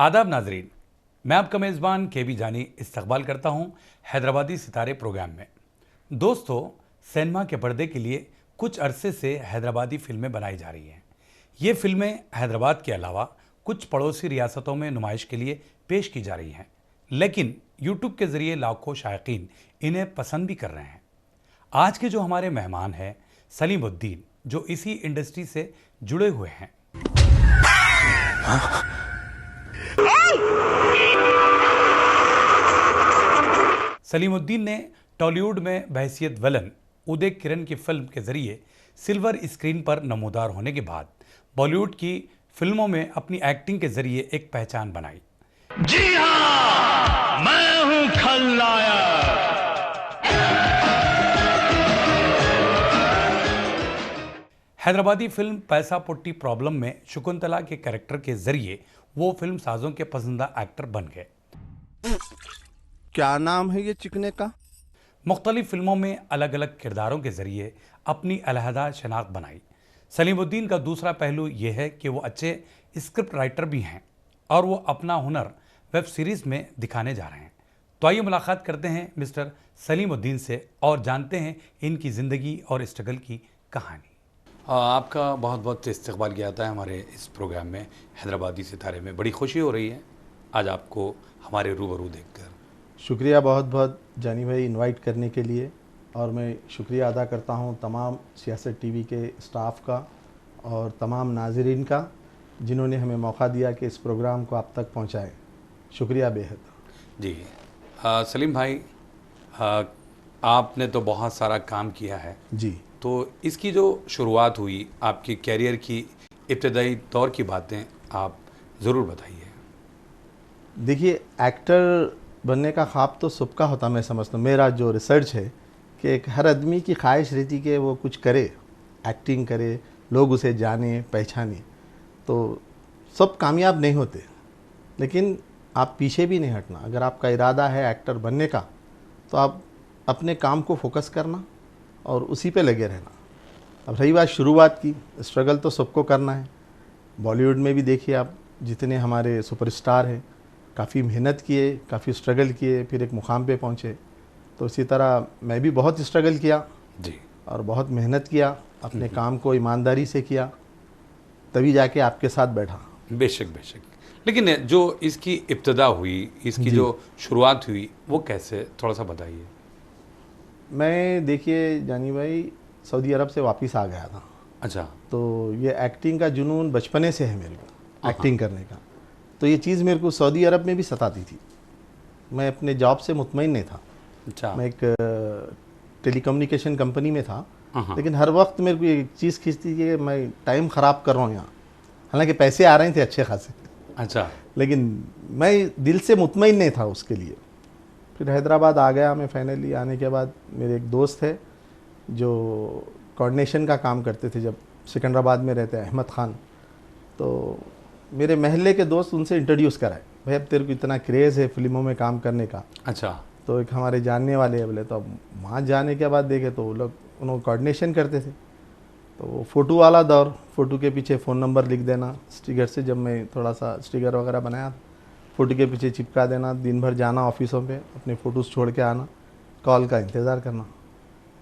आदाब नाजरीन, मैं आपका मेज़बान के जानी इस्तकबाल करता हूं हैदराबादी सितारे प्रोग्राम में। दोस्तों, सिनेमा के पर्दे के लिए कुछ अरसे से हैदराबादी फिल्में बनाई जा रही हैं। ये फिल्में हैदराबाद के अलावा कुछ पड़ोसी रियासतों में नुमाइश के लिए पेश की जा रही हैं, लेकिन यूट्यूब के ज़रिए लाखों शायकीन इन्हें पसंद भी कर रहे हैं। आज के जो हमारे मेहमान हैं सलीमुद्दीन, जो इसी इंडस्ट्री से जुड़े हुए हैं। सलीमुद्दीन ने टॉलीवुड में बहैसियत विलन उदय किरण की फिल्म के जरिए सिल्वर स्क्रीन पर नमूदार होने के बाद बॉलीवुड की फिल्मों में अपनी एक्टिंग के जरिए एक पहचान बनाई। जी हाँ, मैं हूं खलनायक। हैदराबादी फिल्म पैसा पुट्टी प्रॉब्लम में शकुंतला के कैरेक्टर के जरिए वो फिल्म साजों के पसंदीदा एक्टर बन गए। क्या नाम है ये चिकने का? मुख्तलिफ फिल्मों में अलग अलग किरदारों के जरिए अपनी अलहदा शनाख्त बनाई। सलीमुद्दीन का दूसरा पहलू यह है कि वो अच्छे स्क्रिप्ट राइटर भी हैं और वो अपना हुनर वेब सीरीज में दिखाने जा रहे हैं। तो आइए मुलाकात करते हैं मिस्टर सलीमुद्दीन से और जानते हैं इनकी ज़िंदगी और स्ट्रगल की कहानी। आपका बहुत बहुत इस्तकबाल किया जाता है हमारे इस प्रोग्राम में हैदराबादी सितारे में। बड़ी खुशी हो रही है आज आपको हमारे रूबरू देखकर। शुक्रिया बहुत बहुत जानी भाई इनवाइट करने के लिए, और मैं शुक्रिया अदा करता हूं तमाम सियासत टीवी के स्टाफ का और तमाम नाजरीन का जिन्होंने हमें मौका दिया कि इस प्रोग्राम को आप तक पहुंचाएं। शुक्रिया बेहद जी। सलीम भाई, आपने तो बहुत सारा काम किया है जी। तो इसकी जो शुरुआत हुई आपकी कैरियर की इब्तदाई दौर की बातें आप ज़रूर बताइए। देखिए, एक्टर बनने का ख्वाब तो सबका होता, मैं समझता हूँ। मेरा जो रिसर्च है कि एक हर आदमी की ख्वाहिश रहती कि वो कुछ करे, एक्टिंग करे, लोग उसे जाने पहचाने। तो सब कामयाब नहीं होते, लेकिन आप पीछे भी नहीं हटना। अगर आपका इरादा है एक्टर बनने का तो आप अपने काम को फोकस करना और उसी पे लगे रहना। अब रही बात शुरुआत की, स्ट्रगल तो सबको करना है। बॉलीवुड में भी देखिए आप, जितने हमारे सुपरस्टार हैं काफ़ी मेहनत किए, काफ़ी स्ट्रगल किए, फिर एक मुकाम पे पहुँचे। तो इसी तरह मैं भी बहुत स्ट्रगल किया जी और बहुत मेहनत किया, अपने काम को ईमानदारी से किया, तभी जाके आपके साथ बैठा। बेशक बेशक। लेकिन जो इसकी इब्तदा हुई, इसकी जो शुरुआत हुई, वो कैसे, थोड़ा सा बताइए। मैं देखिए जानी भाई सऊदी अरब से वापस आ गया था। अच्छा। तो ये एक्टिंग का जुनून बचपने से है मेरे को, एक्टिंग करने का। तो ये चीज़ मेरे को सऊदी अरब में भी सताती थी। मैं अपने जॉब से मुतमईन नहीं था। अच्छा। मैं एक टेलीकम्युनिकेशन कंपनी में था, लेकिन हर वक्त मेरे को एक चीज़ खींचती थी कि मैं टाइम ख़राब कर रहा हूँ यहाँ। हालांकि पैसे आ रहे थे अच्छे खासे, अच्छा, लेकिन मैं दिल से मुतमईन नहीं था उसके लिए। फिर हैदराबाद आ गया मैं। फाइनली आने के बाद मेरे एक दोस्त है जो कोऑर्डिनेशन का काम करते थे, जब सिकंदराबाद में रहते हैं, अहमद ख़ान। तो मेरे महल्ले के दोस्त उनसे इंट्रोड्यूस कराए, भाई अब तेरे को इतना क्रेज़ है फिल्मों में काम करने का। अच्छा। तो एक हमारे जानने वाले हैं बोले। तो अब वहाँ जाने के बाद देखे तो वो लोग उन्होंने कोऑर्डिनेशन करते थे। तो वो फ़ोटो वाला दौर, फ़ोटो के पीछे फ़ोन नंबर लिख देना स्टिकर से। जब मैं थोड़ा सा स्टिकर वगैरह बनाया, फ़ोटो के पीछे चिपका देना, दिन भर जाना ऑफिसों पे, अपने फ़ोटोज़ छोड़ के आना, कॉल का इंतज़ार करना।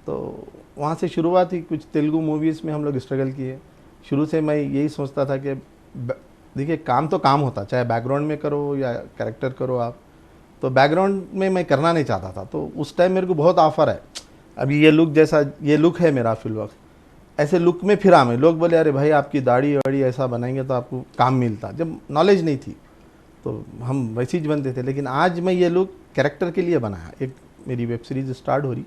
तो वहाँ से शुरुआत ही। कुछ तेलुगु मूवीज़ में हम लोग स्ट्रगल किए। शुरू से मैं यही सोचता था कि देखिए काम तो काम होता, चाहे बैकग्राउंड में करो या कैरेक्टर करो आप। तो बैकग्राउंड में मैं करना नहीं चाहता था। तो उस टाइम मेरे को बहुत ऑफ़र है, अभी ये लुक जैसा ये लुक है मेरा फिल वक्त, ऐसे लुक में फिरा मैं। लोग बोले अरे भाई आपकी दाढ़ी वाड़ी ऐसा बनाएंगे तो आपको काम मिलता। जब नॉलेज नहीं थी तो हम वैसे ही बनते थे। लेकिन आज मैं ये लुक कैरेक्टर के लिए बनाया। एक मेरी वेब सीरीज़ स्टार्ट हो रही,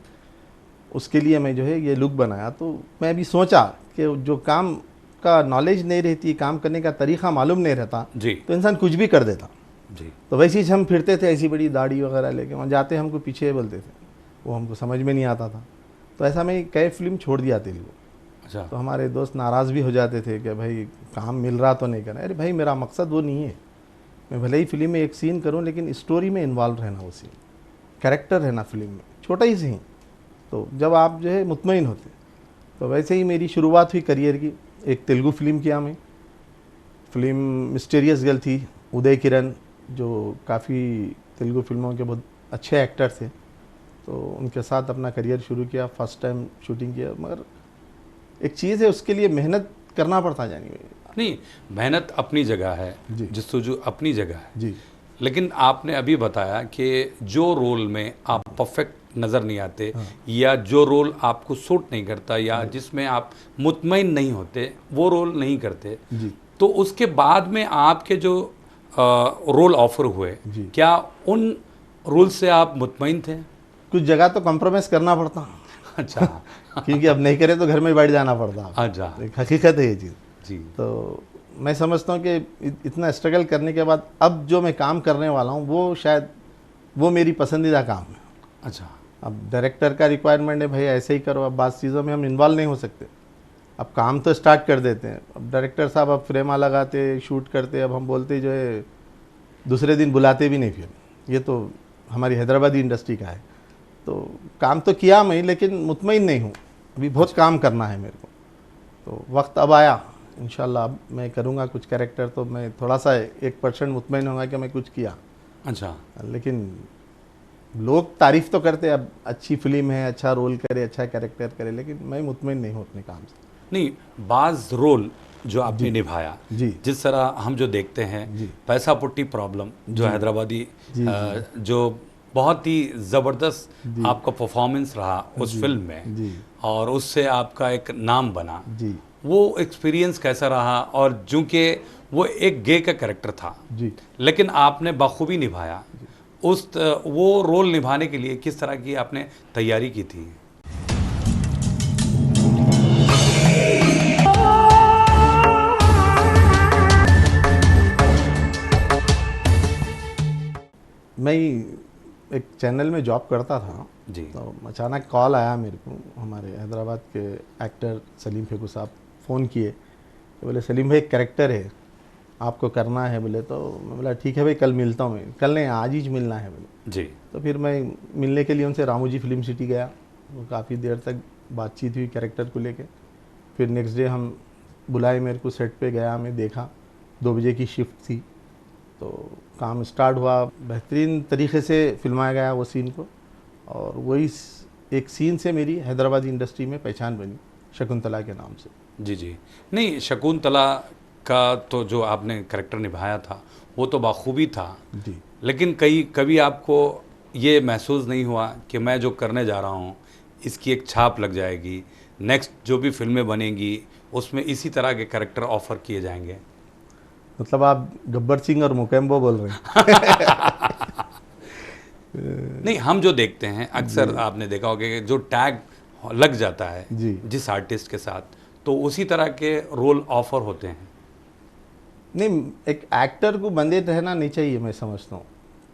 उसके लिए मैं जो है ये लुक बनाया। तो मैं अभी सोचा कि जो काम का नॉलेज नहीं रहती, काम करने का तरीक़ा मालूम नहीं रहता जी, तो इंसान कुछ भी कर देता जी। तो वैसे ही हम फिरते थे ऐसी बड़ी दाढ़ी वगैरह लेके, वहाँ जाते हमको पीछे बोलते थे, वो हमको समझ में नहीं आता था। तो ऐसा मैं कई फिल्म छोड़ दिया तेलुगु। अच्छा। तो हमारे दोस्त नाराज़ भी हो जाते थे कि भाई काम मिल रहा तो नहीं करना। अरे भाई मेरा मकसद वो नहीं है, मैं भले ही फिल्म में एक सीन करूँ लेकिन स्टोरी में इन्वॉल्व रहना, वो सीन कैरेक्टर रहना फिल्म में, छोटा ही सही। तो जब आप जो है मुतमईन होते, तो वैसे ही मेरी शुरुआत हुई करियर की। एक तेलुगु फिल्म किया मैं, फिल्म मिस्टीरियस गर्ल थी, उदय किरण जो काफ़ी तेलुगु फिल्मों के बहुत अच्छे एक्टर थे, तो उनके साथ अपना करियर शुरू किया, फर्स्ट टाइम शूटिंग किया। मगर एक चीज़ है, उसके लिए मेहनत करना पड़ता है जानी भाई। नहीं, मेहनत अपनी जगह है, जी। जस्तुजू अपनी जगह है, जी लेकिन आपने अभी बताया कि जो रोल में आप परफेक्ट नज़र नहीं आते, या जो रोल आपको सूट नहीं करता, या जिसमें आप मुतमईन नहीं होते, वो रोल नहीं करते, जी तो उसके बाद में आपके जो रोल ऑफर हुए, जी। क्या उन रोल से आप मुतमईन थे? कुछ जगह तो कॉम्प्रोमाइज़ करना पड़ता अच्छा। क्योंकि अब नहीं करे तो घर में बैठ जाना पड़ता। अच्छा। एक हकीकत है ये चीज़। जी। तो मैं समझता हूँ कि इतना स्ट्रगल करने के बाद अब जो मैं काम करने वाला हूँ वो शायद वो मेरी पसंदीदा काम है। अच्छा। अब डायरेक्टर का रिक्वायरमेंट है भाई ऐसे ही करो, अब बात चीज़ों में हम इन्वॉल्व नहीं हो सकते। अब काम तो स्टार्ट कर देते हैं, अब डायरेक्टर साहब अब फ्रेमा लगाते, शूट करते, अब हम बोलते जो है दूसरे दिन बुलाते भी नहीं फिर। ये तो हमारी हैदराबादी इंडस्ट्री का है। तो काम तो किया मैं, लेकिन मुतमईन नहीं हूँ, अभी बहुत काम करना है मेरे को। तो वक्त अब आया, इंशाल्लाह अब मैं करूँगा कुछ कैरेक्टर, तो मैं थोड़ा सा 1% मुतमईन होगा कि मैं कुछ किया। अच्छा। लेकिन लोग तारीफ़ तो करते, अब अच्छी फिल्म है, अच्छा रोल करे, अच्छा कैरेक्टर करे, लेकिन मैं मुतमईन नहीं हूँ अपने काम से। नहीं, बाज़ रोल जो आपने निभाया, जी जिस तरह हम जो देखते हैं, जी पैसा पुट्टी प्रॉब्लम जो हैदराबादी, जी, जो बहुत ही ज़बरदस्त आपका परफॉर्मेंस रहा उस फिल्म में, जी और उससे आपका एक नाम बना, जी वो एक्सपीरियंस कैसा रहा? और चूँकि वो एक गे का कैरेक्टर था, जी। लेकिन आपने बखूबी निभाया वो रोल निभाने के लिए किस तरह की आपने तैयारी की थी? मैं एक चैनल में जॉब करता था, जी। तो अचानक कॉल आया मेरे को, हमारे हैदराबाद के एक्टर सलीम फेकू साहब फ़ोन किए, तो बोले सलीम भाई एक कैरेक्टर है आपको करना है। बोले तो मैं बोला ठीक है भाई, कल मिलता हूँ मैं। कल नहीं, आज ही मिलना है बोले। जी। तो फिर मैं मिलने के लिए उनसे रामोजी फिल्म सिटी गया, वो काफ़ी देर तक बातचीत हुई कैरेक्टर को लेके। फिर नेक्स्ट डे हम बुलाए मेरे को, सेट पे गया, मैं देखा, 2 बजे की शिफ्ट थी। तो काम स्टार्ट हुआ, बेहतरीन तरीके से फिल्माया गया वो सीन को, और वही एक सीन से मेरी हैदराबादी इंडस्ट्री में पहचान बनी, शकुंतला के नाम से। जी जी। नहीं, शकुंतला का तो जो आपने करेक्टर निभाया था वो तो बखूबी था, जी लेकिन कभी आपको ये महसूस नहीं हुआ कि मैं जो करने जा रहा हूँ इसकी एक छाप लग जाएगी, नेक्स्ट जो भी फिल्में बनेंगी उसमें इसी तरह के करेक्टर ऑफर किए जाएंगे? मतलब आप गब्बर सिंह और मुकेम्बो बोल रहे हैं? नहीं, हम जो देखते हैं अक्सर आपने देखा होगा कि जो टैग लग जाता है जी जिस आर्टिस्ट के साथ, तो उसी तरह के रोल ऑफर होते हैं। नहीं, एक एक्टर को बंधे रहना नहीं चाहिए, मैं समझता हूँ।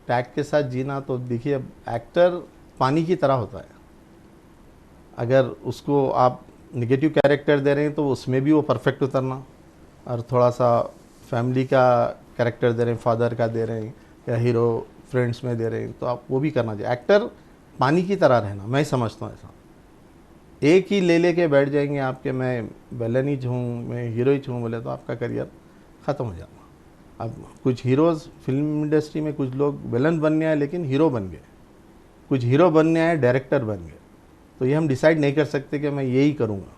टैग के साथ जीना, तो देखिए अब एक्टर पानी की तरह होता है, अगर उसको आप निगेटिव कैरेक्टर दे रहे हैं तो उसमें भी वो परफेक्ट उतरना, और थोड़ा सा फैमिली का कैरेक्टर दे रहे हैं, फादर का दे रहे हैं, या हीरो फ्रेंड्स में दे रहे हैं, तो आप वो भी करना चाहिए। एक्टर पानी की तरह रहना, मैं समझता हूँ ऐसा। एक ही ले के बैठ जाएंगे आपके, मैं विलन ही हूँ, मैं हीरो ही हूँ बोले, तो आपका करियर ख़त्म हो जाना। अब कुछ हीरोज़ फिल्म इंडस्ट्री में, कुछ लोग विलन बनने आए लेकिन हीरो बन गए, कुछ हीरो बनने आए डायरेक्टर बन गए। तो ये हम डिसाइड नहीं कर सकते कि मैं यही करूँगा।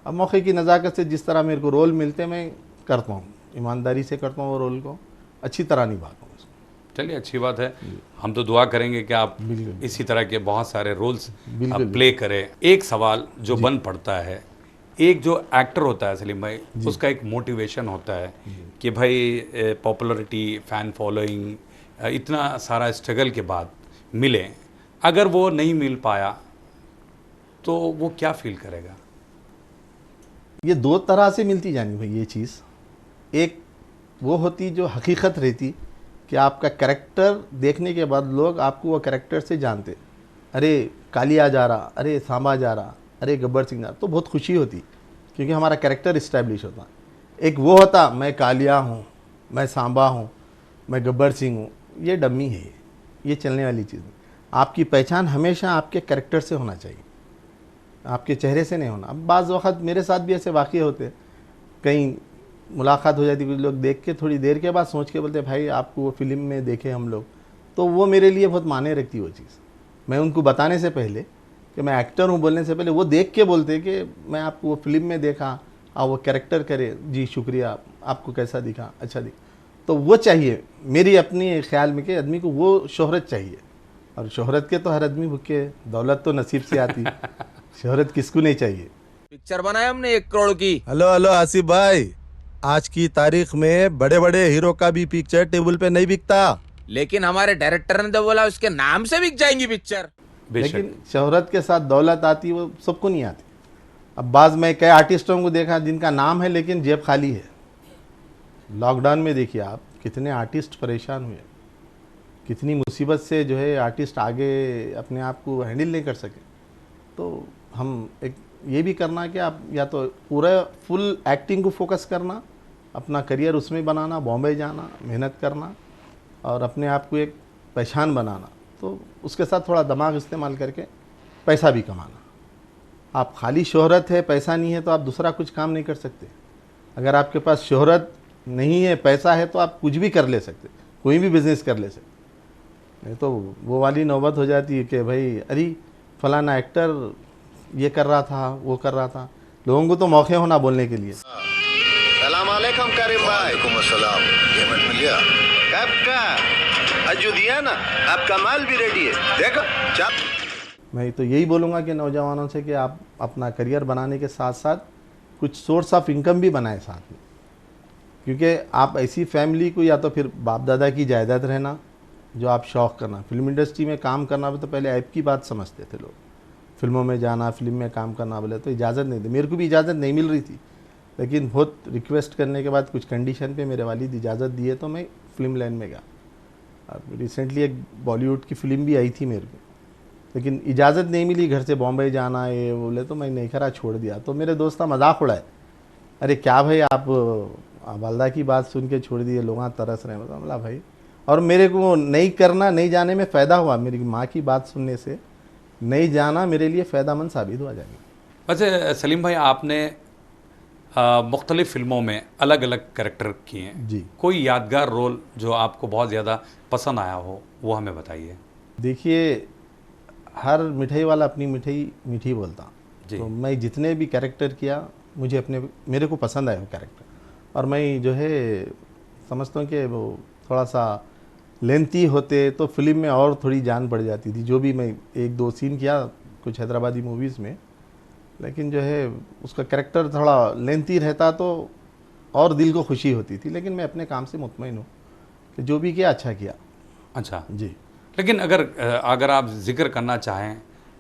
अब मौके की नज़ाकत से जिस तरह मेरे को रोल मिलते मैं करता हूँ, ईमानदारी से करता हूँ, वो रोल को अच्छी तरह निभाता हूँ उसको। चलिए, अच्छी बात है। हम तो दुआ करेंगे कि आप बिल्कुल इसी तरह के बहुत सारे रोल्स बिल्कुल प्ले करें। एक सवाल जो बन पड़ता है, एक जो एक्टर होता है सलीम भाई, उसका एक मोटिवेशन होता है कि भाई पॉपुलैरिटी, फैन फॉलोइंग, इतना सारा स्ट्रगल के बाद मिले, अगर वो नहीं मिल पाया तो वो क्या फील करेगा? ये दो तरह से मिलती जानी भाई ये चीज़। एक वो होती जो हकीकत रहती कि आपका कैरेक्टर देखने के बाद लोग आपको वो कैरेक्टर से जानते, अरे कालिया जा रहा, अरे सांबा जा रहा, अरे गब्बर सिंह जा रहा, तो बहुत खुशी होती क्योंकि हमारा कैरेक्टर इस्टेब्लिश होता। एक वो होता मैं कालिया हूँ, मैं सांबा हूँ, मैं गब्बर सिंह हूँ, ये डम्मी है, ये चलने वाली चीज़ नहीं। आपकी पहचान हमेशा आपके कैरेक्टर से होना चाहिए, आपके चेहरे से नहीं होना। अब बाज़ वक़्त मेरे साथ भी ऐसे वाक़ये होते, कहीं मुलाकात हो जाती, कुछ लोग देख के थोड़ी देर के बाद सोच के बोलते भाई आपको वो फिल्म में देखे हम लोग, तो वो मेरे लिए बहुत मायने रखती वो चीज़। मैं उनको बताने से पहले कि मैं एक्टर हूँ बोलने से पहले वो देख के बोलते कि मैं आपको वो फिल्म में देखा, आप वो कैरेक्टर करे, जी शुक्रिया, आपको कैसा दिखा, अच्छा दिखा। तो वो चाहिए मेरी अपनी ख्याल में कि आदमी को वो शोहरत चाहिए, और शोहरत के तो हर आदमी भूखे है, दौलत तो नसीब से आती, शोहरत किसको नहीं चाहिए। पिक्चर बनाया हमने 1 करोड़ की। हेलो हेलो आसिफ भाई, आज की तारीख में बड़े बड़े हीरो का भी पिक्चर टेबल पे नहीं बिकता। लेकिन हमारे डायरेक्टर ने तो बोला उसके नाम से बिक जाएंगी पिक्चर। बेशक। लेकिन शोहरत के साथ दौलत आती, वो सबको नहीं आती। अब बाज़ मैं कई आर्टिस्टों को देखा जिनका नाम है लेकिन जेब खाली है। लॉकडाउन में देखिए आप कितने आर्टिस्ट परेशान हुए, कितनी मुसीबत से जो है आर्टिस्ट आगे अपने आप को हैंडल नहीं कर सके। तो हम एक ये भी करना कि आप या तो पूरा फुल एक्टिंग को फोकस करना, अपना करियर उसमें बनाना, बॉम्बे जाना, मेहनत करना और अपने आप को एक पहचान बनाना, तो उसके साथ थोड़ा दिमाग इस्तेमाल करके पैसा भी कमाना। आप खाली शोहरत है, पैसा नहीं है तो आप दूसरा कुछ काम नहीं कर सकते। अगर आपके पास शोहरत नहीं है, पैसा है, तो आप कुछ भी कर ले सकते, कोई भी बिजनेस कर ले सकते। नहीं तो वो वाली नौबत हो जाती है कि भाई अरे फलाना एक्टर ये कर रहा था, वो कर रहा था। लोगों को तो मौके होना बोलने के लिए। सलाम अलैकुम करीम भाई। वालेकुम अस्सलाम। पेमेंट मिल गया? कब का? आज जो दिया ना, आपका माल भी रेडी है, देखो चाप। मैं तो यही बोलूँगा कि नौजवानों से कि आप अपना करियर बनाने के साथ साथ कुछ सोर्स ऑफ इनकम भी बनाएं साथ में, क्योंकि आप ऐसी फैमिली को या तो फिर बाप दादा की जायदाद रहना जो आप शौक़ करना। फिल्म इंडस्ट्री में काम करना भी तो पहले ऐप की बात समझते थे लोग, फिल्मों में जाना, फिल्म में काम करना बोले तो इजाज़त नहीं थी। मेरे को भी इजाज़त नहीं मिल रही थी, लेकिन बहुत रिक्वेस्ट करने के बाद कुछ कंडीशन पे मेरे वालिद इजाज़त दिए तो मैं फिल्म लाइन में गया। अब रिसेंटली एक बॉलीवुड की फ़िल्म भी आई थी मेरे को, लेकिन इजाज़त नहीं मिली, घर से बॉम्बे जाना है बोले तो मैं नहीं करा, छोड़ दिया। तो मेरे दोस्त का मजाक उड़ाए, अरे क्या भाई आप वालदा की बात सुन के छोड़ दिए, लोग तरस रहे हैं। बोला भाई, और मेरे को नहीं करना, नहीं जाने में फ़ायदा हुआ। मेरी माँ की बात सुनने से नहीं जाना मेरे लिए फ़ायदामंद साबित हुआ जाएगा। वैसे सलीम भाई, आपने मुख्तलिफ़ फ़िल्मों में अलग अलग कैरेक्टर किए हैं जी। कोई यादगार रोल जो आपको बहुत ज़्यादा पसंद आया हो वो हमें बताइए। देखिए, हर मिठाई वाला अपनी मिठाई मीठी बोलता, तो मैं जितने भी कैरेक्टर किया मुझे मेरे को पसंद आया वो कैरेक्टर, और मैं जो है समझता हूँ कि वो थोड़ा सा लेंथी होते तो फिल्म में और थोड़ी जान पड़ जाती थी। जो भी मैं 1-2 सीन किया कुछ हैदराबादी मूवीज़ में, लेकिन जो है उसका कैरेक्टर थोड़ा लेंथी रहता तो और दिल को खुशी होती थी। लेकिन मैं अपने काम से मुतमईन हूँ कि जो भी किया अच्छा किया। अच्छा जी। लेकिन अगर आप जिक्र करना चाहें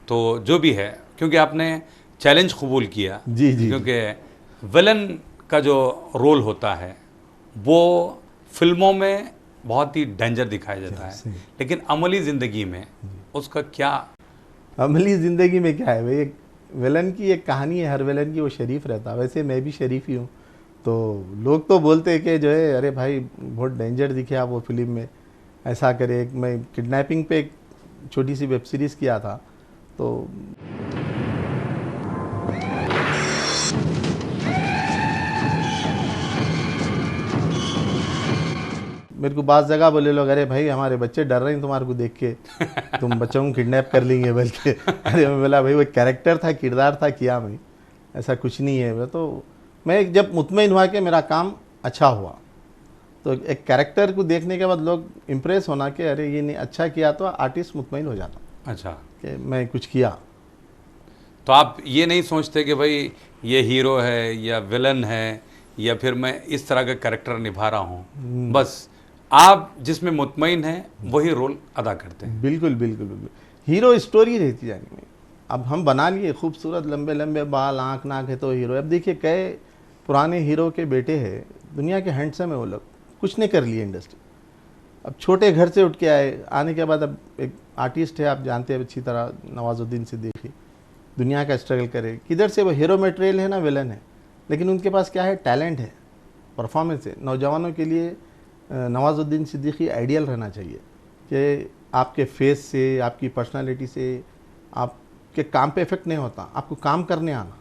तो जो भी है, क्योंकि आपने चैलेंज कबूल किया, जी जी, क्योंकि विलन का जो रोल होता है वो फिल्मों में बहुत ही डेंजर दिखाया जाता है, लेकिन अमली ज़िंदगी में उसका क्या? अमली ज़िंदगी में क्या है भाई, एक विलन की एक कहानी है, हर विलन की वो शरीफ रहता। वैसे मैं भी शरीफ ही हूँ, तो लोग तो बोलते हैं कि जो है अरे भाई बहुत डेंजर दिखे आप वो फिल्म में, ऐसा करे। मैं किडनैपिंग पे एक छोटी सी वेब सीरीज़ किया था, तो मेरे को बाज़ जगह बोले लोग, अरे भाई हमारे बच्चे डर रहे हैं तुम्हारे को देख के, तुम बच्चों को किडनैप कर लेंगे बल्कि। अरे मैं बोला भाई वो कैरेक्टर था, किरदार था, किया मैं, ऐसा कुछ नहीं है। तो मैं जब मुतमईन हुआ कि मेरा काम अच्छा हुआ, तो एक कैरेक्टर को देखने के बाद लोग इम्प्रेस होना कि अरे ये नहीं अच्छा किया, तो आर्टिस्ट मुतमईन हो जाता अच्छा कि मैं कुछ किया। तो आप ये नहीं सोचते कि भाई ये हीरो है या विलन है या फिर मैं इस तरह का कैरेक्टर निभा रहा हूँ, बस आप जिसमें मुतमईन हैं वही रोल अदा करते हैं? बिल्कुल बिल्कुल बिल्कुल, हीरो स्टोरी रहती जानी में। अब हम बना लिए खूबसूरत लंबे लंबे बाल, आँख नाक है तो हीरो। अब देखिए कई पुराने हीरो के बेटे हैं, दुनिया के हैंडसम है वो लोग, कुछ नहीं कर लिए इंडस्ट्री। अब छोटे घर से उठ के आने के बाद अब एक आर्टिस्ट है, आप जानते हैं अच्छी तरह, नवाजुद्दीन सिद्दीकी, दुनिया का स्ट्रगल करे। किधर से वो हीरो मटेरियल है ना विलन है, लेकिन उनके पास क्या है, टैलेंट है, परफॉर्मेंस है। नौजवानों के लिए नवाजुद्दीन सिद्दीकी आइडियल रहना चाहिए कि आपके फेस से, आपकी पर्सनालिटी से आपके काम पे इफेक्ट नहीं होता, आपको काम करने आना,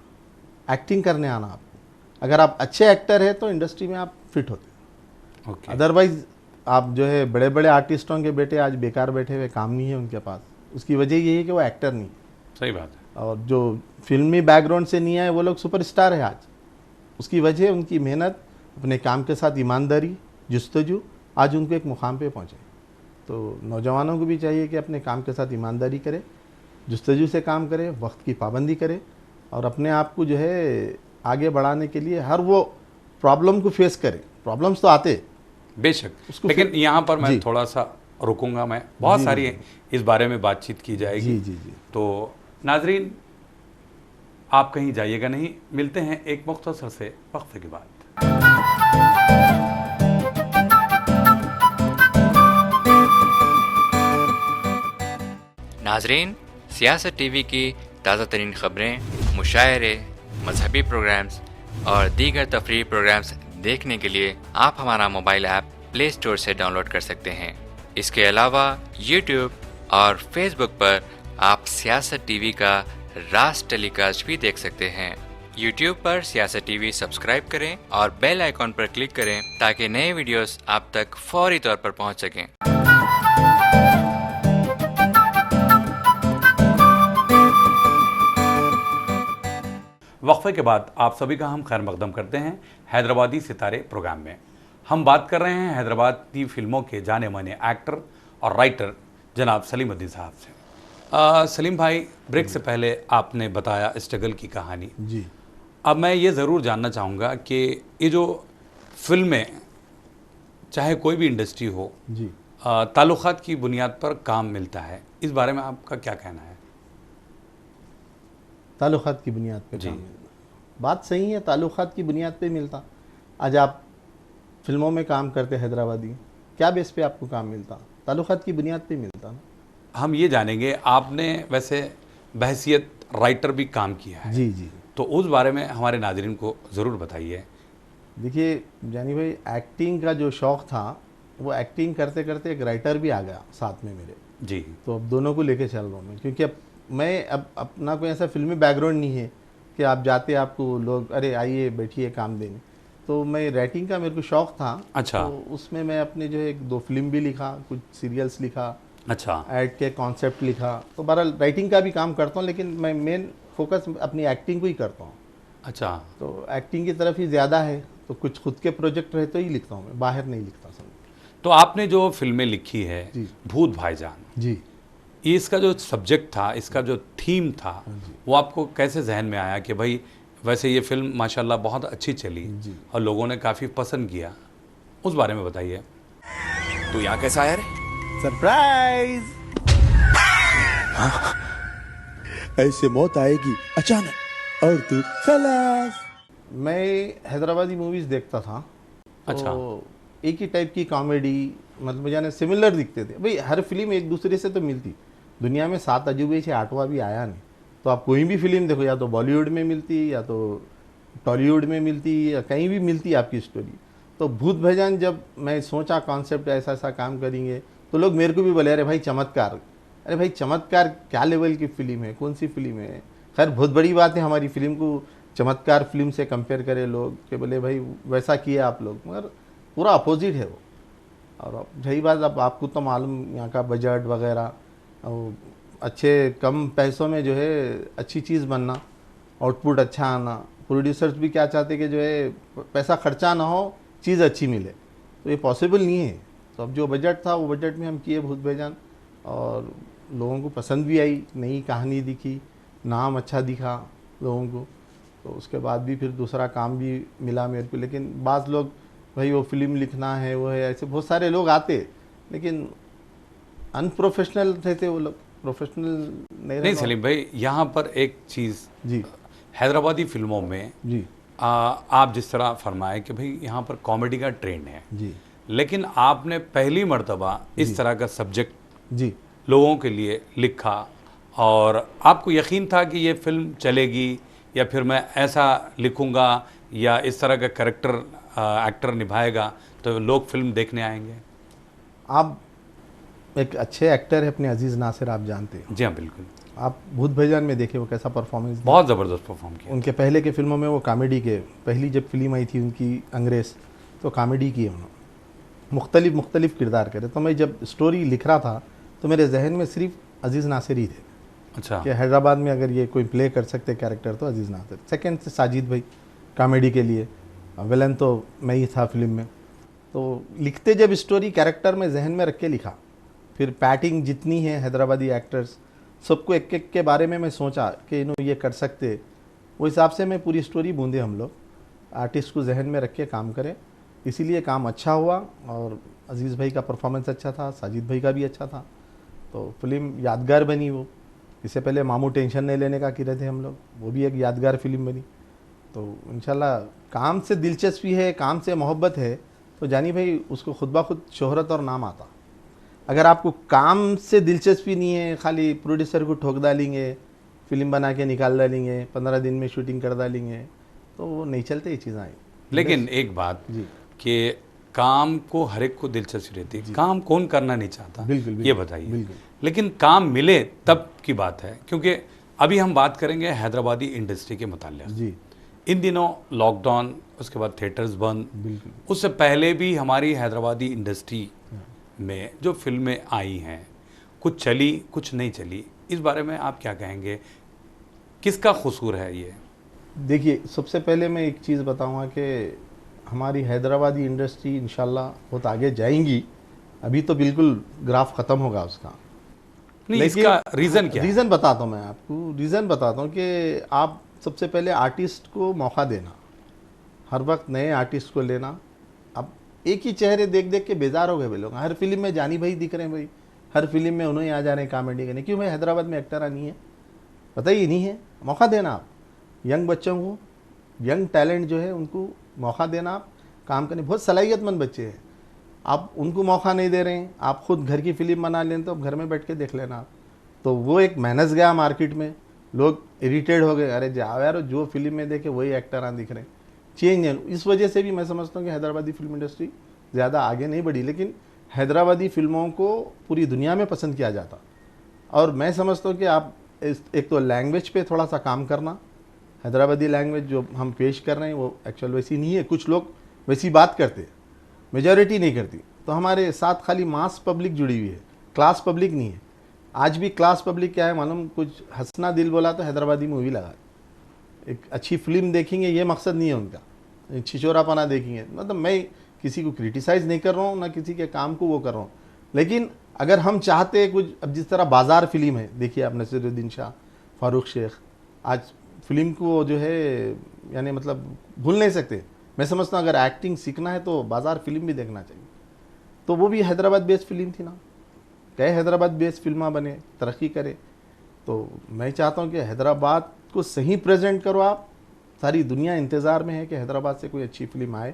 एक्टिंग करने आना। आपको अगर आप अच्छे एक्टर हैं तो इंडस्ट्री में आप फिट होते। ओके। अदरवाइज आप जो है बड़े बड़े आर्टिस्टों के बेटे आज बेकार बैठे हुए, काम नहीं है उनके पास। उसकी वजह यही है कि वो एक्टर नहीं है। सही बात है। और जो फिल्मी बैकग्राउंड से नहीं आए वो लोग सुपरस्टार है आज। उसकी वजह उनकी मेहनत, अपने काम के साथ ईमानदारी, जुस्तजू, आज उनको एक मुकाम पे पहुँचे। तो नौजवानों को भी चाहिए कि अपने काम के साथ ईमानदारी करे, जुस्तजू से काम करे, वक्त की पाबंदी करे और अपने आप को जो है आगे बढ़ाने के लिए हर वो प्रॉब्लम को फेस करे। प्रॉब्लम्स तो आते, बेशक, उसको लेकिन फिर- यहाँ पर मैं जी। थोड़ा सा रुकूंगा। मैं बहुत जी, सारी जी। इस बारे में बातचीत की जाएगी। जी जी जी। तो नाजरीन, आप कहीं जाइएगा नहीं, मिलते हैं एक मुख्तसर से वक्फे के बाद। नाजरीन, सियासत टीवी की ताज़ा तरीन खबरें, मुशायरे, मजहबी प्रोग्राम्स और दीगर तफरीही प्रोग्राम्स देखने के लिए आप हमारा मोबाइल ऐप प्ले स्टोर से डाउनलोड कर सकते हैं। इसके अलावा यूट्यूब और फेसबुक पर आप सियासत टीवी का राज टेलीकास्ट भी देख सकते हैं। यूट्यूब पर सियासत टीवी सब्सक्राइब करें और बेल आइकॉन पर क्लिक करें ताकि नए वीडियोस आप तक फौरी तौर पर पहुंच सकें। वक्फे के बाद आप सभी का हम खैर मकदम करते हैं हैदराबादी सितारे प्रोग्राम में। हम बात कर रहे हैं हैदराबादी फिल्मों के जाने माने एक्टर और राइटर जनाब सलीमुद्दीन साहब से। सलीम भाई, ब्रेक से पहले आपने बताया स्ट्रगल की कहानी। जी। अब मैं ये ज़रूर जानना चाहूँगा कि ये जो फिल्में, चाहे कोई भी इंडस्ट्री हो, जी। ताल्लुकात की बुनियाद पर काम मिलता है, इस बारे में आपका क्या कहना है? ताल्लुकात की बुनियाद पे जी। काम मिलता, बात सही है, ताल्लुकात की बुनियाद पे मिलता। आज आप फिल्मों में काम करते हैदराबादी, क्या बेस पे आपको काम मिलता? ताल्लुकात की बुनियाद पे मिलता ना। हम ये जानेंगे, आपने वैसे बहसियत राइटर भी काम किया है, जी जी। तो उस बारे में हमारे नाज़रीन को ज़रूर बताइए। देखिए जानी भाई, एक्टिंग का जो शौक़ था वो एक्टिंग करते करते एक राइटर भी आ गया साथ में मेरे। जी। तो अब दोनों को लेके चल रहा हूँ मैं, क्योंकि अब मैं अपना कोई ऐसा फिल्मी बैकग्राउंड नहीं है कि आप जाते आपको लोग अरे आइए बैठिए काम देने। तो मैं राइटिंग का मेरे को शौक़ था। अच्छा। तो उसमें मैं अपने जो है 1-2 फिल्म भी लिखा, कुछ सीरियल्स लिखा, अच्छा। ऐड के कॉन्सेप्ट लिखा। तो बहरहाल राइटिंग का भी काम करता हूँ, लेकिन मैं मेन फोकस अपनी एक्टिंग को ही करता हूँ। अच्छा। तो एक्टिंग की तरफ ही ज़्यादा है, तो कुछ खुद के प्रोजेक्ट रहे तो ही लिखता हूँ मैं, बाहर नहीं लिखता समझ। तो आपने जो फिल्में लिखी है, जी। भूत भाईजान, जी। ये इसका जो सब्जेक्ट था, इसका जो थीम था, वो आपको कैसे जहन में आया कि भाई वैसे ये फिल्म माशाल्लाह बहुत अच्छी चली जी। और लोगों ने काफ़ी पसंद किया, उस बारे में बताइए। तू यहाँ कैसा आया रे? सरप्राइज। ऐसे मौत आएगी अचानक और तू खलास। मैं हैदराबादी मूवीज़ देखता था। अच्छा। तो एक ही टाइप की कॉमेडी, मतलब जाने सिमिलर दिखते थे भाई। हर फिल्म एक दूसरे से तो मिलती, दुनिया में 7 अजूबे से 8वां भी आया नहीं। तो आप कोई भी फिल्म देखो, या तो बॉलीवुड में मिलती, या तो टॉलीवुड में मिलती, या कहीं भी मिलती आपकी स्टोरी। तो भूत भाईजान जब मैं सोचा कॉन्सेप्ट ऐसा ऐसा काम करेंगे, तो लोग मेरे को भी बोले अरे भाई चमत्कार। अरे भाई चमत्कार क्या लेवल की फिल्म है, कौन सी फिल्म है? खैर बहुत बड़ी बात है हमारी फिल्म को चमत्कार फिल्म से कंपेयर करें लोग, कि बोले भाई वैसा किया आप लोग, मगर पूरा अपोजिट है वो। और अब रही बात, अब आपको तो मालूम यहाँ का बजट वगैरह, और अच्छे कम पैसों में जो है अच्छी चीज़ बनना, आउटपुट अच्छा आना। प्रोड्यूसर्स भी क्या चाहते कि जो है पैसा खर्चा ना हो, चीज़ अच्छी मिले, तो ये पॉसिबल नहीं है। तो अब जो बजट था वो बजट में हम किए भूत भाईजान, और लोगों को पसंद भी आई, नई कहानी दिखी, नाम अच्छा दिखा लोगों को। तो उसके बाद भी फिर दूसरा काम भी मिला मेरे को। लेकिन बाज़ लोग भाई वो फिल्म लिखना है, वो है, ऐसे बहुत सारे लोग आते, लेकिन अनप्रोफेशनल रहते वो लोग, प्रोफेशनल नहीं सलीम भाई, यहाँ पर एक चीज़, जी हैदराबादी फिल्मों में जी आप जिस तरह फरमाए कि भाई यहाँ पर कॉमेडी का ट्रेंड है, जी लेकिन आपने पहली मर्तबा इस तरह का सब्जेक्ट जी लोगों के लिए लिखा और आपको यकीन था कि ये फिल्म चलेगी, या फिर मैं ऐसा लिखूंगा या इस तरह का कैरेक्टर एक्टर निभाएगा तो लोग फिल्म देखने आएंगे? आप एक अच्छे एक्टर है अपने अजीज़ नासिर, आप जानते हो। जी हाँ, बिल्कुल। आप भूत भाईजान में देखे वो कैसा परफॉर्मेंस दिया। बहुत ज़बरदस्त परफॉर्म किया। उनके पहले के फिल्मों में वो कॉमेडी के, पहली जब फिल्म आई थी उनकी अंग्रेज़, तो कॉमेडी की उन्होंने मुख्तलिफ किरदार करे। तो मैं जब स्टोरी लिख रहा था तो मेरे जहन में सिर्फ अजीज़ नासिर ही थे अच्छा। कि हैदराबाद में अगर ये कोई प्ले कर सकते कैरेक्टर तो अजीज़ नासिर। सेकंड से साजिद भाई कॉमेडी के लिए, विलन तो मैं ही था फिल्म में। तो लिखते जब स्टोरी कैरेक्टर में जहन में रख के लिखा, फिर पैटिंग जितनी है हैदराबादी एक्टर्स सबको एक एक के बारे में मैं सोचा कि इन्हों ये कर सकते, वो हिसाब से मैं पूरी स्टोरी बूंदे हम लोग आर्टिस्ट को जहन में रख के काम करें। इसीलिए काम अच्छा हुआ और अजीज़ भाई का परफॉर्मेंस अच्छा था, साजिद भाई का भी अच्छा था, तो फिल्म यादगार बनी। वो इससे पहले मामू टेंशन नहीं लेने का कह रहे थे हम लोग, वो भी एक यादगार फिल्म बनी। तो इंशाल्लाह काम से दिलचस्पी है, काम से मोहब्बत है तो जानी भाई उसको खुद ब खुद शोहरत और नाम आता। अगर आपको काम से दिलचस्पी नहीं है, खाली प्रोड्यूसर को ठोक डालेंगे, फिल्म बना के निकाल डालेंगे, 15 दिन में शूटिंग कर डालेंगे, तो वो नहीं चलते ये चीज़ें। लेकिन एक बात जी कि काम को हर एक को दिलचस्पी रहती है, काम कौन करना नहीं चाहता, बिल्कुल, ये बताइए। बिल्कुल। लेकिन काम मिले तब की बात है, क्योंकि अभी हम बात करेंगे हैदराबादी इंडस्ट्री के मुताल्लिक़। जी इन दिनों लॉकडाउन, उसके बाद थिएटर्स बंद, बिल्कुल। उससे पहले भी हमारी हैदराबादी इंडस्ट्री में जो फिल्में आई हैं, कुछ चली कुछ नहीं चली, इस बारे में आप क्या कहेंगे, किसका कसूर है ये? देखिए, सबसे पहले मैं एक चीज़ बताऊंगा कि हमारी हैदराबादी इंडस्ट्री इंशाल्लाह बहुत आगे जाएंगी। अभी तो बिल्कुल ग्राफ ख़त्म होगा उसका। नहीं, इसका रीज़न क्या है? रीज़न बताता हूँ मैं आपको, रीज़न बताता हूँ कि आप सबसे पहले आर्टिस्ट को मौका देना, हर वक्त नए आर्टिस्ट को लेना। अब एक ही चेहरे देख देख के बेजार हो गए वे लोग। हर फिल्म में जानी भाई दिख रहे हैं भाई, हर फिल्म में उन्हें आ जा रहे हैं कॉमेडी करने। क्यों भाई हैदराबाद में एक्टर नहीं है? बताइए, नहीं है। मौका देना आप यंग बच्चों को, यंग टैलेंट जो है उनको मौका देना, आप काम करने। बहुत सलाहियतमंद बच्चे हैं, आप उनको मौका नहीं दे रहे हैं। आप खुद घर की फिल्म बना लें तो घर में बैठ के देख लेना आप। तो वो एक मैनस गया मार्केट में, लोग इरिटेट हो गए, अरे जाओ यार जो फिल्म में देखे वही एक्टर दिख रहे हैं। चेंज है। इस वजह से भी मैं समझता हूँ कि हैदराबादी फिल्म इंडस्ट्री ज़्यादा आगे नहीं बढ़ी, लेकिन हैदराबादी फिल्मों को पूरी दुनिया में पसंद किया जाता। और मैं समझता हूँ कि आप एक तो लैंग्वेज पे थोड़ा सा काम करना। हैदराबादी लैंग्वेज जो हम पेश कर रहे हैं वो एक्चुअल वैसी नहीं है, कुछ लोग वैसी बात करते, मेजॉरिटी नहीं करती। तो हमारे साथ खाली मास पब्लिक जुड़ी हुई है, क्लास पब्लिक नहीं है। आज भी क्लास पब्लिक क्या है मालूम, कुछ हंसना दिल बोला तो हैदराबादी मूवी लगा, एक अच्छी फिल्म देखेंगे ये मकसद नहीं है उनका, छिछोरापना देखेंगे। मतलब मैं किसी को क्रिटिसाइज़ नहीं कर रहा हूँ, ना किसी के काम को वो कर रहा हूँ, लेकिन अगर हम चाहते कुछ, अब जिस तरह बाजार फिल्म है, देखिए आप नसीरुद्दीन शाह, फारूक शेख, आज फिल्म को जो है यानी मतलब भूल नहीं सकते। मैं समझता हूँ अगर एक्टिंग सीखना है तो बाजार फिल्म भी देखना चाहिए। तो वो भी हैदराबाद बेस्ड फिल्म थी ना, कई हैदराबाद बेस्ड फिल्म बने, तरक्की करे। तो मैं चाहता हूँ कि हैदराबाद को सही प्रेजेंट करो आप। सारी दुनिया इंतज़ार में है कि हैदराबाद से कोई अच्छी फिल्म आए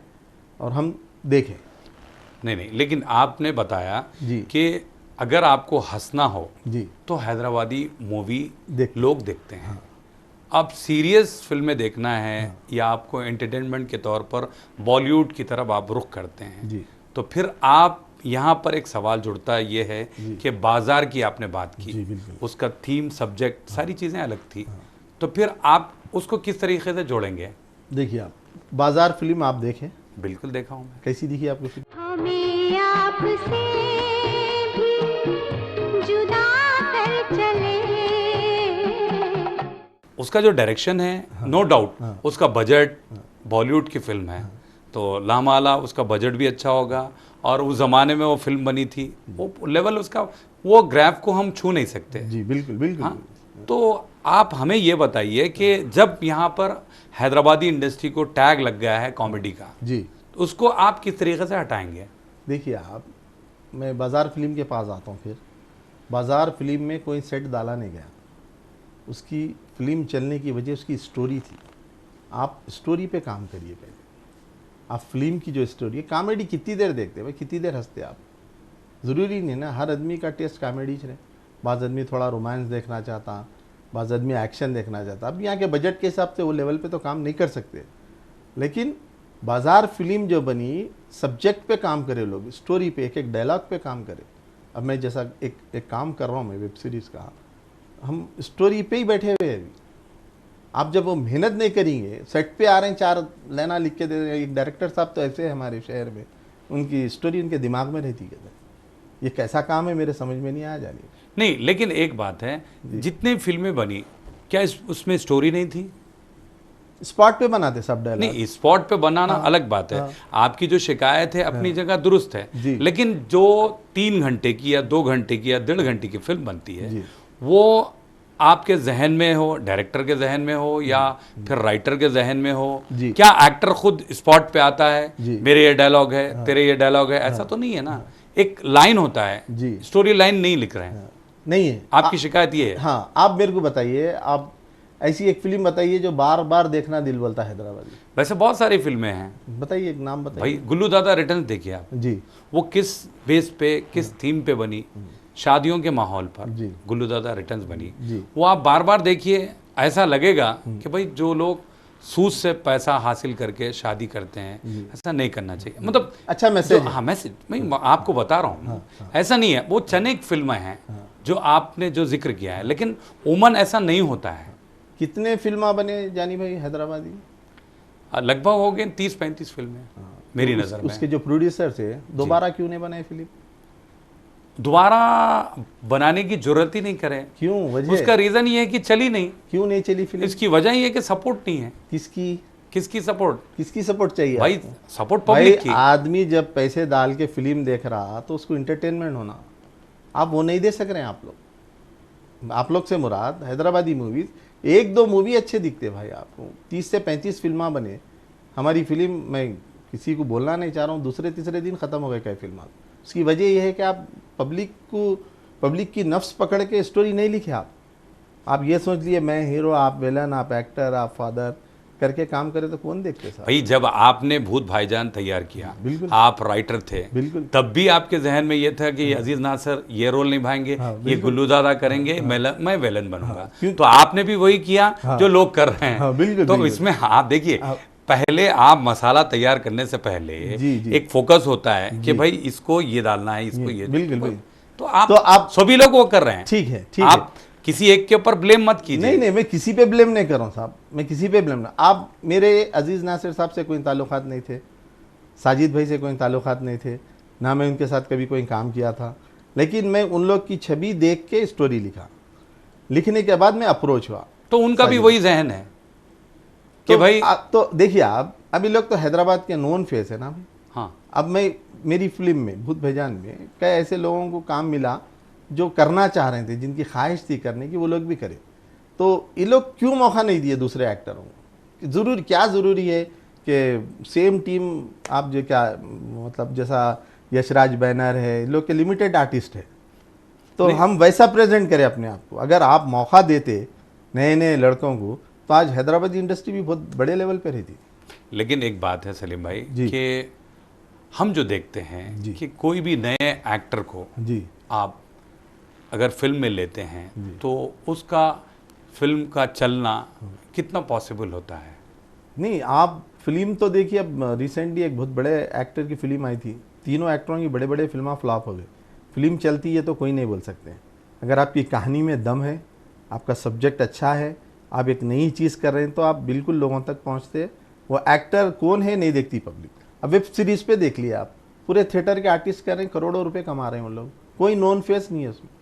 और हम देखें। नहीं, लेकिन आपने बताया जी कि अगर आपको हंसना हो जी तो हैदराबादी मूवी लोग देखते हैं। हाँ। अब सीरियस फिल्में देखना है या आपको एंटरटेनमेंट के तौर पर बॉलीवुड की तरफ आप रुख करते हैं, जी तो फिर आप यहाँ पर एक सवाल जुड़ता है, ये है कि बाजार की आपने बात की, जी, बिल्कुल। उसका थीम, सब्जेक्ट, सारी चीज़ें अलग थी, तो फिर आप उसको किस तरीके से जोड़ेंगे? देखिए, आप बाजार फिल्म आप देखें। बिल्कुल देखा हूँ मैं। कैसी दिखी आपको फिल्म? हमें आपसे भी जुदा कर चले। उसका जो डायरेक्शन है, नो डाउट, उसका बजट, बॉलीवुड की फिल्म है तो लामाला, उसका बजट भी अच्छा होगा और उस ज़माने में वो फिल्म बनी थी, वो लेवल उसका, वो ग्राफ को हम छू नहीं सकते। जी बिल्कुल बिल्कुल। हाँ, तो आप हमें ये बताइए कि जब यहाँ पर हैदराबादी इंडस्ट्री को टैग लग गया है कॉमेडी का, जी तो उसको आप किस तरीके से हटाएंगे? देखिए आप, मैं बाज़ार फिल्म के पास आता हूँ। फिर बाज़ार फिल्म में कोई सेट डाला नहीं गया, उसकी फिल्म चलने की वजह उसकी स्टोरी थी। आप स्टोरी पे काम करिए पहले। आप फिल्म की जो स्टोरी है, कॉमेडी कितनी देर देखते हैं भाई, कितनी देर हंसते आप? ज़रूरी नहीं ना हर आदमी का टेस्ट कॉमेडी रहे। बाज़ आदमी थोड़ा रोमांस देखना चाहता, बाज़ आदमी एक्शन देखना चाहता। अब यहाँ के बजट के हिसाब से वो लेवल पे तो काम नहीं कर सकते, लेकिन बाज़ार फिल्म जो बनी, सब्जेक्ट पे काम करे लोग, स्टोरी पे, एक एक डायलॉग पे काम करे। अब मैं जैसा एक काम कर रहा हूँ मैं वेब सीरीज़ का, हम स्टोरी पे ही बैठे हुए हैं अभी। आप जब वो मेहनत नहीं करेंगे, सेट पे आ रहे हैं 4 लाइना लिख के दे रहे हैं। एक डायरेक्टर साहब तो ऐसे हैं हमारे शहर में, उनकी स्टोरी उनके दिमाग में रहती है। ये कैसा काम है मेरे समझ में नहीं आया जानी। नहीं, लेकिन एक बात है, जितनी फिल्में बनी क्या उसमें स्टोरी नहीं थी? स्पॉट पे बनाते सब डायलॉग। नहीं, स्पॉट पे बनाना अलग बात है। आपकी जो शिकायत है अपनी जगह दुरुस्त है, जी। लेकिन जो 3 घंटे की या 2 घंटे की या 1.5 घंटे की फिल्म बनती है, जी। वो आपके जहन में हो, डायरेक्टर के जहन में हो, या फिर राइटर के जहन में हो, जी। क्या एक्टर खुद स्पॉट पे आता है, जी। मेरे ये डायलॉग है, तेरे ये डायलॉग है, ऐसा तो नहीं है ना। एक लाइन होता है, जी। स्टोरी लाइन नहीं लिख रहे हैं। नहीं है आपकी शिकायत ये है? हाँ, आप मेरे को बताइए, आप ऐसी एक फिल्म बताइए जो बार बार देखना दिल बोलता है हैदराबादी। वैसे बहुत सारी फिल्में हैं बताइए, एक नाम बताइए भाई। गुल्लू दादा रिटर्न्स देखिए आप, जी। वो किस बेस पे, किस थीम पे बनी, शादियों के माहौल पर जी। गुल्लू दादा रिटर्न्स बनी। जी। वो आप बार बार देखिए, ऐसा लगेगा कि भाई जो लोग सूद से पैसा हासिल करके शादी करते हैं, ऐसा नहीं करना चाहिए। मतलब अच्छा मैसेज है। हाँ, मैसेज मैं आपको बता रहा हूँ, ऐसा नहीं है। वो चनेक फिल्में हैं जो आपने जो जिक्र किया है, लेकिन उमन ऐसा नहीं होता है। कितने फिल्मा बने जानी भाई हैदराबादी? लगभग हो गए 30-35 फिल्में मेरी नज़र में। उसके जो प्रोड्यूसर थे, दोबारा क्यों नहीं बनाए फिल्म? दोबारा बनाने की जरूरत ही नहीं करे। क्यों? वजह उसका रीजन ये है कि चली नहीं। क्यों नहीं चली फिल्म? इसकी वजह ये है कि सपोर्ट नहीं है। किसकी? किसकी सपोर्ट? किसकी सपोर्ट चाहिए भाई आपको? सपोर्ट भाई पब्लिक की। आदमी जब पैसे डाल के फिल्म देख रहा तो उसको इंटरटेनमेंट होना, आप वो नहीं दे सक रहे हैं। आप लोग से मुराद हैदराबादी मूवीज, 1-2 मूवी अच्छे दिखते भाई आपको। 30 से 35 फिल्मा बने। हमारी फिल्म, मैं किसी को बोलना नहीं चाह रहा हूँ, दूसरे तीसरे दिन ख़त्म हो गए कई फिल्म। उसकी वजह यह है कि आप पब्लिक की नफ्स पकड़ के स्टोरी नहीं लिखे। आप ये सोच लिए मैं हीरो, आप विलन, आप एक्टर, आप फादर करके काम करे तो कौन देखते साहब? भाई जब आपने भूत भाईजान तैयार किया, बिल्कुल। आप राइटर थे, बिल्कुल। तब भी आपके जहन में ये था कि अजीज नासर ये रोल निभाएंगे, ये गुल्लू दादा करेंगे, मैं विलन बनूंगा। तो आपने भी वही किया जो लोग कर रहे हैं। बिल्कुल, तो बिल्कुल। इसमें आप देखिए, पहले आप मसाला तैयार करने से पहले एक फोकस होता है कि भाई इसको ये डालना है, इसको ये। बिल्कुल। तो आप सभी लोग वो कर रहे हैं। ठीक है, आप किसी एक के ऊपर ब्लेम मत कीजिए। नहीं, मैं किसी पे ब्लेम नहीं कर रहा हूँ साहब, मैं किसी पे ब्लेम नहीं। आप मेरे अजीज नासिर साहब से कोई ताल्लुकात नहीं थे, साजिद भाई से कोई ताल्लुकात नहीं थे, ना मैं उनके साथ कभी कोई काम किया था, लेकिन मैं उन लोग की छवि देख के स्टोरी लिखा। लिखने के बाद मैं अप्रोच हुआ। तो उनका भी वही जहन है कि भाई तो देखिए, आप अभी लोग तो हैदराबाद के नोन फेस है ना। हाँ, अब मैं मेरी फिल्म में भूत भाईजान में कई ऐसे लोगों को काम मिला जो करना चाह रहे थे, जिनकी ख्वाहिश थी करने की, वो लोग भी करे। तो ये लोग क्यों मौका नहीं दिए दूसरे एक्टरों को? क्या ज़रूरी है कि सेम टीम आप जो क्या मतलब जैसा यशराज बैनर है, लोग के लिमिटेड आर्टिस्ट है, तो हम वैसा प्रेजेंट करें अपने आप को। अगर आप मौका देते नए नए लड़कों को, तो आज हैदराबादी इंडस्ट्री भी बहुत बड़े लेवल पर रहती। लेकिन एक बात है सलीम भाई जी। कि हम जो देखते हैं कि कोई भी नए एक्टर को जी आप अगर फिल्म में लेते हैं तो उसका फिल्म का चलना कितना पॉसिबल होता है? नहीं, आप फिल्म तो देखिए, अब रिसेंटली एक बहुत बड़े एक्टर की फिल्म आई थी, तीनों एक्टरों की बड़े बड़े फिल्में फ्लॉप हो गई। फिल्म चलती है तो कोई नहीं बोल सकते। अगर आपकी कहानी में दम है, आपका सब्जेक्ट अच्छा है, आप एक नई चीज़ कर रहे हैं, तो आप बिल्कुल लोगों तक पहुँचते। वो एक्टर कौन है नहीं देखती पब्लिक। अब वेब सीरीज़ पे देख लिया आप, पूरे थिएटर के आर्टिस्ट कर रहे हैं, करोड़ों रुपए कमा रहे हैं वो लोग, कोई नॉन फेस नहीं है उसमें।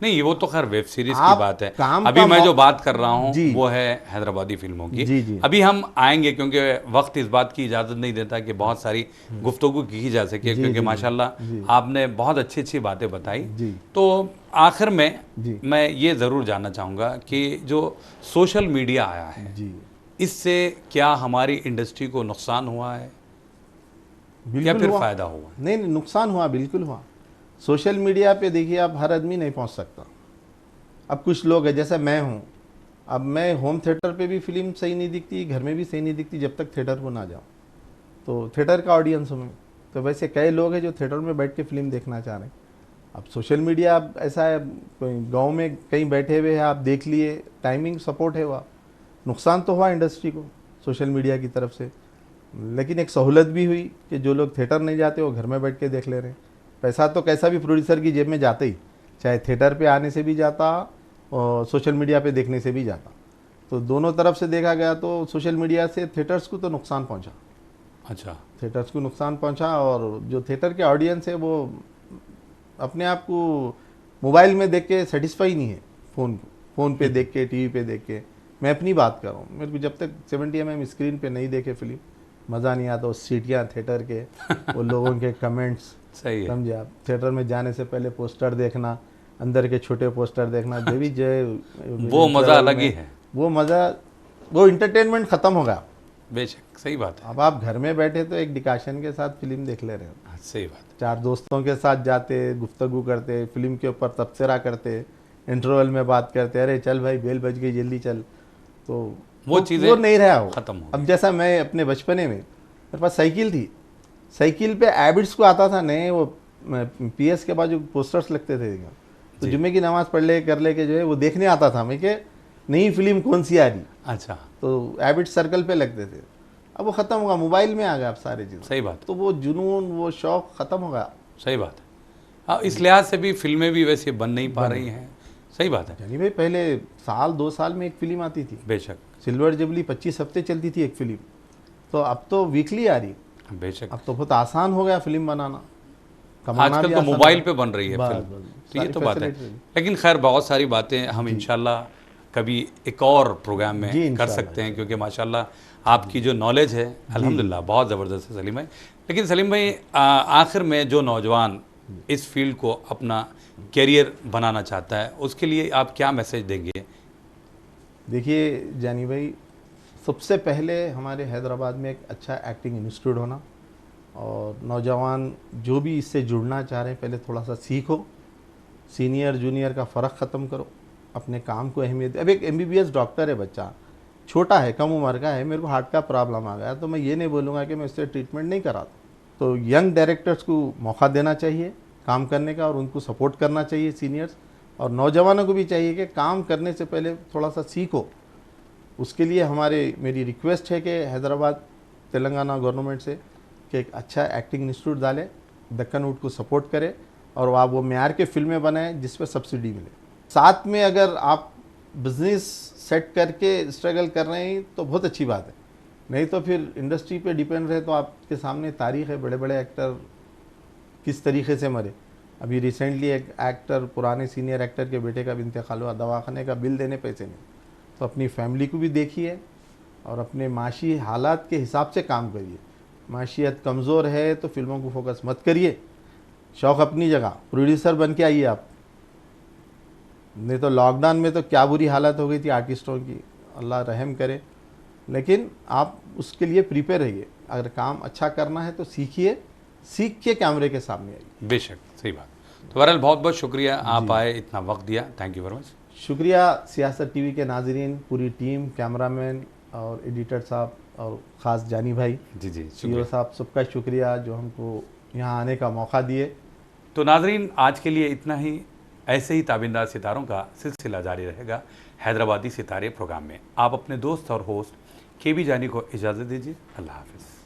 नहीं, वो तो खैर वेब सीरीज की बात है। काम अभी का मैं जो बात कर रहा हूँ जी। वो है हैदराबादी फिल्मों की। जी, जी। अभी हम आएंगे क्योंकि वक्त इस बात की इजाज़त नहीं देता कि बहुत सारी गुफ्तगू की जा सके, क्योंकि माशाल्लाह आपने बहुत अच्छी अच्छी बातें बताई। जी। तो आखिर में जी। मैं ये ज़रूर जानना चाहूँगा कि जो सोशल मीडिया आया है, जी, इससे क्या हमारी इंडस्ट्री को नुकसान हुआ है या बिल्कुल फिर हुआ। फ़ायदा हुआ? नहीं, नुकसान हुआ, बिल्कुल हुआ। सोशल मीडिया पे देखिए, आप हर आदमी नहीं पहुंच सकता। अब कुछ लोग हैं, जैसे मैं हूं, अब मैं होम थिएटर पे भी फिल्म सही नहीं दिखती, घर में भी सही नहीं दिखती जब तक थिएटर को ना जाऊं। तो थिएटर का ऑडियंस हूँ मैं। तो वैसे कई लोग हैं जो थिएटर में बैठ के फिल्म देखना चाह रहे हैं। अब सोशल मीडिया अब ऐसा है, कोई गाँव में कहीं बैठे हुए हैं, आप देख लिए, टाइमिंग सपोर्ट है, हुआ नुकसान तो हुआ इंडस्ट्री को सोशल मीडिया की तरफ से, लेकिन एक सहूलत भी हुई कि जो लोग थिएटर नहीं जाते वो घर में बैठ के देख ले रहे हैं। पैसा तो कैसा भी प्रोड्यूसर की जेब में जाते ही, चाहे थिएटर पे आने से भी जाता सोशल मीडिया पे देखने से भी ज़्यादा। तो दोनों तरफ से देखा गया तो सोशल मीडिया से थिएटर्स को तो नुकसान पहुंचा, अच्छा, थिएटर्स को नुकसान पहुंचा, और जो थिएटर के ऑडियंस है वो अपने आप को मोबाइल में देख के सेटिस्फाई नहीं है, फ़ोन पे देख के, टीवी पे देख के। मैं अपनी बात कर रहा हूँ, मेरे को जब तक 70 mm स्क्रीन पे नहीं देखे फिल्म मज़ा नहीं आता। वो सीटियाँ थिएटर के, वो लोगों के कमेंट्स, सही है। समझे आप। थिएटर में जाने से पहले पोस्टर देखना, अंदर के छोटे पोस्टर देखना, देवी जय, वो मज़ा अलग ही है, वो मज़ा, वो इंटरटेनमेंट ख़त्म हो गया। बेशक सही बात है। अब आप घर में बैठे तो एक डिकाशन के साथ फिल्म देख ले रहे हो, हाँ, सही बात है। 4 दोस्तों के साथ जाते, गुफ्तगू करते, फिल्म के ऊपर तबसरा करते, इंटरवल में बात करते, अरे चल भाई बेल बज गई जल्दी चल। तो वो चीज़ें वो नहीं रहा, खत्म हो अब जैसा मैं अपने बचपने में, मेरे पास साइकिल थी, साइकिल पे एबिट्स को आता था नए, वो पीएस के बाद जो पोस्टर्स लगते थे, तो जुम्मे की नमाज पढ़ ले कर ले के जो है वो देखने आता था मैं कि नई फिल्म कौन सी आ रही। अच्छा, तो एबिट सर्कल पे लगते थे, अब वो ख़त्म होगा, मोबाइल में आ गया अब सारी चीज़। सही बात, तो वो जुनून, वो शौक ख़त्म हो गया। सही बात है। हाँ, इस लिहाज से भी फिल्में भी वैसे बन नहीं पा रही हैं। सही बात है। यानी भाई पहले साल 2 साल में एक फिल्म आती थी, बेशक, सिल्वर जुबली 25 हफ्ते चलती थी एक फिल्म, तो अब तो वीकली आ रही। बेशक। अब तो बहुत आसान हो गया फिल्म बनाना, कमाना आजकल भी तो आसान मोबाइल हो पे बन रही है बस, फिल्म, बस, तो ये सारी तो बात है। facility है। लेकिन खैर बहुत सारी बातें हम इंशाल्लाह कभी एक और प्रोग्राम में जी, कर इंशाल्लाह। सकते हैं, क्योंकि माशाल्लाह आपकी जो नॉलेज है अल्हम्दुलिल्लाह बहुत ज़बरदस्त है सलीम भाई। लेकिन सलीम भाई, आखिर में जो नौजवान इस फील्ड को अपना कैरियर बनाना चाहता है, उसके लिए आप क्या मैसेज देंगे? देखिए जानी भाई, सबसे पहले हमारे हैदराबाद में एक अच्छा एक्टिंग इंस्टीट्यूट होना, और नौजवान जो भी इससे जुड़ना चाह रहे हैं पहले थोड़ा सा सीखो, सीनियर जूनियर का फ़र्क ख़त्म करो, अपने काम को अहमियत। अब एक MBBS डॉक्टर है बच्चा, छोटा है, कम उम्र का है, मेरे को हार्ट का प्रॉब्लम आ गया, तो मैं ये नहीं बोलूँगा कि मैं इससे ट्रीटमेंट नहीं कराता। तो यंग डायरेक्टर्स को मौका देना चाहिए काम करने का, और उनको सपोर्ट करना चाहिए सीनियर्स, और नौजवानों को भी चाहिए कि काम करने से पहले थोड़ा सा सीखो। उसके लिए मेरी रिक्वेस्ट है कि हैदराबाद तेलंगाना गवर्नमेंट से कि एक अच्छा एक्टिंग इंस्टीट्यूट डाले, दक्कन वुड को सपोर्ट करे, और आप वो मेयार के फिल्में बनाएं जिस पर सब्सिडी मिले। साथ में अगर आप बिजनेस सेट करके स्ट्रगल कर रहे हैं तो बहुत अच्छी बात है, नहीं तो फिर इंडस्ट्री पे डिपेंड रहे तो आपके सामने तारीख है, बड़े बड़े एक्टर किस तरीके से मरे। अभी रिसेंटली एक एक्टर, पुराने सीनियर एक्टर के बेटे का भी इंतकाल हुआ, दवाखाने का बिल देने पैसे नहीं। तो अपनी फैमिली को भी देखिए और अपने माशी हालात के हिसाब से काम करिए। माशियत कमज़ोर है तो फिल्मों को फोकस मत करिए, शौक़ अपनी जगह, प्रोड्यूसर बन के आइए आप। नहीं तो लॉकडाउन में तो क्या बुरी हालत हो गई थी आर्टिस्टों की, अल्लाह रहम करे। लेकिन आप उसके लिए प्रिपेयर रहिए, अगर काम अच्छा करना है तो सीखिए, सीख के कैमरे के सामने आइए। बेशक, सही बात। तो बहरहाल बहुत बहुत शुक्रिया, आप आए, इतना वक्त दिया, थैंक यू वेरी मच। शुक्रिया सियासत टीवी के नाजरीन, पूरी टीम, कैमरामैन और एडिटर साहब, और ख़ास जानी भाई, जी जी, सीओ शुक्रिया साहब, सबका शुक्रिया जो हमको यहाँ आने का मौका दिए। तो नाजरीन, आज के लिए इतना ही। ऐसे ही ताबिंदार सितारों का सिलसिला जारी रहेगा हैदराबादी सितारे प्रोग्राम में। आप अपने दोस्त और होस्ट KB जानी को इजाज़त दीजिए। अल्लाह हाफ़िज़।